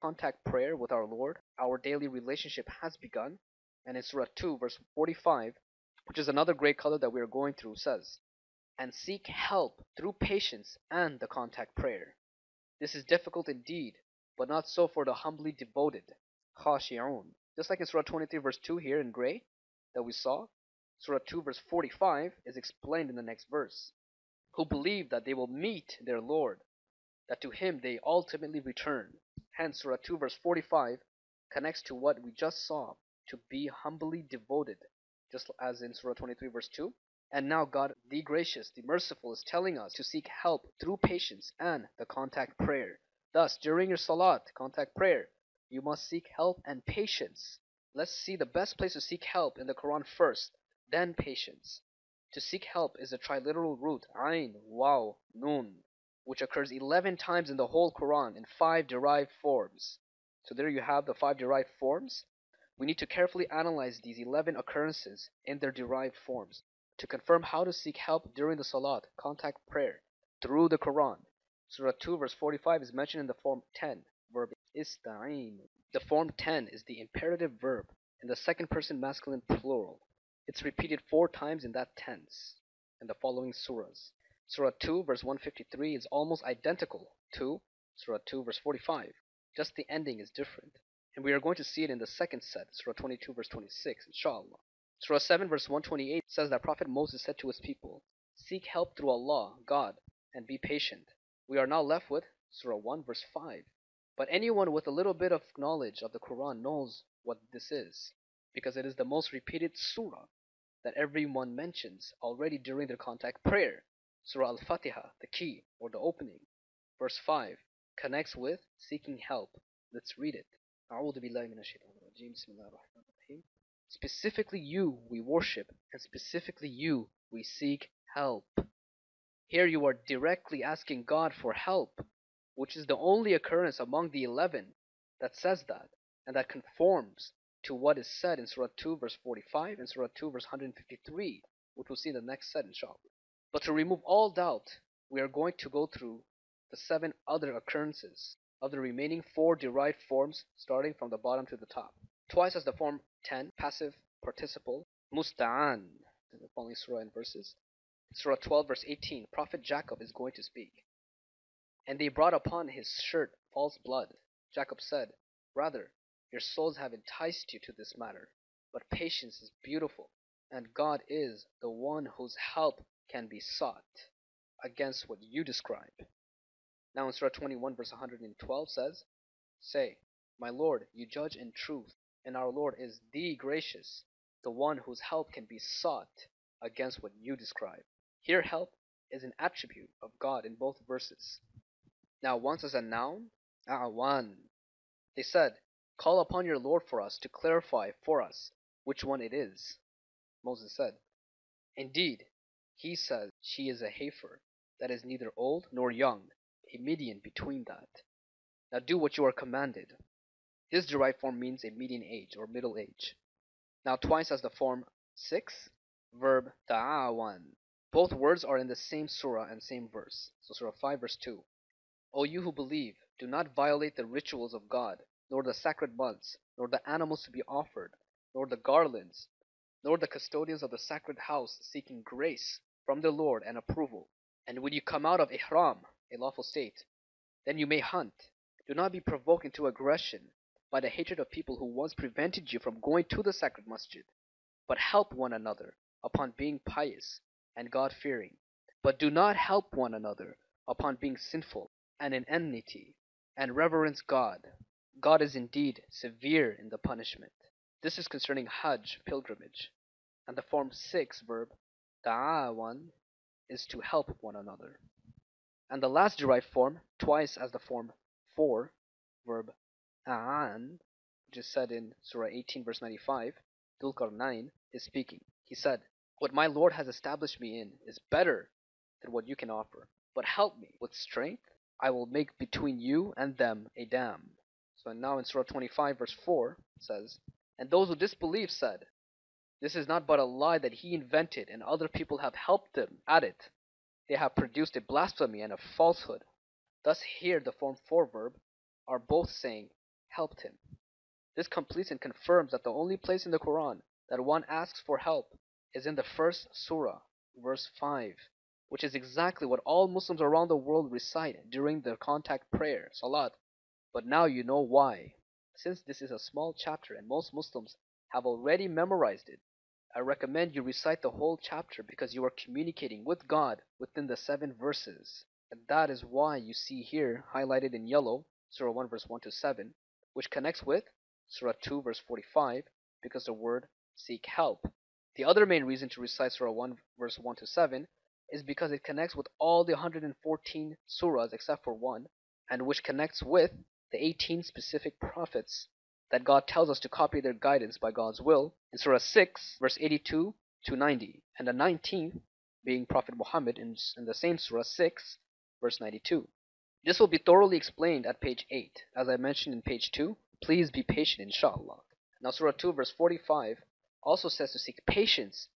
contact prayer with our Lord, our daily relationship has begun. And in Surah 2, verse 45, which is another great color that we are going through, says, and seek help through patience and the contact prayer. This is difficult indeed, but not so for the humbly devoted, khashi'un. Just like in Surah 23, verse 2 here in gray that we saw, Surah 2, verse 45 is explained in the next verse. Who believe that they will meet their Lord, that to Him they ultimately return. Hence, Surah 2, verse 45 connects to what we just saw, to be humbly devoted, just as in Surah 23, verse 2. And now God, the gracious, the merciful, is telling us to seek help through patience and the contact prayer. Thus, during your Salat, contact prayer, you must seek help and patience. Let's see the best place to seek help in the Quran first, then patience. To seek help is a triliteral root, Ain, Waw, Nun, which occurs 11 times in the whole Quran in 5 derived forms. So there you have the 5 derived forms. We need to carefully analyze these 11 occurrences in their derived forms to confirm how to seek help during the Salat, contact prayer, through the Quran. Surah 2 verse 45 is mentioned in the form 10, verb ista'in. The form 10 is the imperative verb in the second person masculine plural. It's repeated 4 times in that tense in the following surahs. Surah 2 verse 153 is almost identical to Surah 2 verse 45, just the ending is different. And we are going to see it in the second set, Surah 22 verse 26, inshallah. Surah 7 verse 128 says that Prophet Moses said to his people, seek help through Allah, God, and be patient. We are now left with Surah 1 verse 5. But anyone with a little bit of knowledge of the Quran knows what this is, because it is the most repeated surah that everyone mentions already during their contact prayer. Surah Al-Fatiha, the key, or the opening. Verse 5 connects with seeking help. Let's read it. أعوذ بالله من الشيطان الرجيم بسم الله الرحمن الرحيم. Specifically you we worship, and specifically you we seek help. Here you are directly asking God for help, which is the only occurrence among the 11 that says that, and that conforms to what is said in Surah 2 verse 45 and Surah 2 verse 153, which we'll see in the next set inshallah. But to remove all doubt, we are going to go through the 7 other occurrences of the remaining 4 derived forms starting from the bottom to the top. Twice as the form 10, passive participle, musta'an, in the following surah and verses. Surah 12 verse 18, Prophet Jacob is going to speak. And they brought upon his shirt false blood. Jacob said, rather, your souls have enticed you to this matter, but patience is beautiful, and God is the one whose help can be sought against what you describe. Now in Surah 21 verse 112 says, say, my Lord, you judge in truth, and our Lord is the gracious, the one whose help can be sought against what you describe. Here help is an attribute of God in both verses. Now once as a noun, a'wan. They said, call upon your Lord for us to clarify for us which one it is. Moses said, indeed, he says she is a heifer, that is neither old nor young, a median between that. Now do what you are commanded. This derived form means a median age or middle age. Now twice as the form 6, verb ta'awan. Both words are in the same surah and same verse. So Surah 5 verse 2. O you who believe, do not violate the rituals of God, nor the sacred months, nor the animals to be offered, nor the garlands, nor the custodians of the sacred house seeking grace from the Lord and approval. And when you come out of ihram, a lawful state, then you may hunt. Do not be provoked into aggression by the hatred of people who once prevented you from going to the sacred masjid, but help one another upon being pious and God-fearing. But do not help one another upon being sinful and in enmity, and reverence God. God is indeed severe in the punishment. This is concerning Hajj, pilgrimage. And the form 6 verb, ta'awan, is to help one another. And the last derived form, twice as the form 4, verb a'an, which is said in Surah 18 verse 95, Dhul-Qarnayn is speaking. He said, what my Lord has established me in is better than what you can offer. But help me with strength, I will make between you and them a dam. So now in Surah 25 verse 4 it says, and those who disbelieve said, this is not but a lie that he invented, and other people have helped them at it. They have produced a blasphemy and a falsehood. Thus here the form 4 verb are both saying helped him. This completes and confirms that the only place in the Quran that one asks for help is in the first surah, verse 5, which is exactly what all Muslims around the world recite during their contact prayer, Salat. But now you know why. Since this is a small chapter and most Muslims have already memorized it, I recommend you recite the whole chapter because you are communicating with God within the 7 verses. And that is why you see here highlighted in yellow Surah 1 verse 1 to 7, which connects with Surah 2 verse 45 because the word seek help. The other main reason to recite Surah 1 verse 1 to 7 is because it connects with all the 114 surahs except for one, and which connects with the 18 specific prophets that God tells us to copy their guidance by God's will in Surah 6 verse 82 to 90, and the 19th being Prophet Muhammad in the same Surah 6 verse 92. This will be thoroughly explained at page 8. As I mentioned in page 2, please be patient inshallah. Now Surah 2 verse 45 also says to seek patience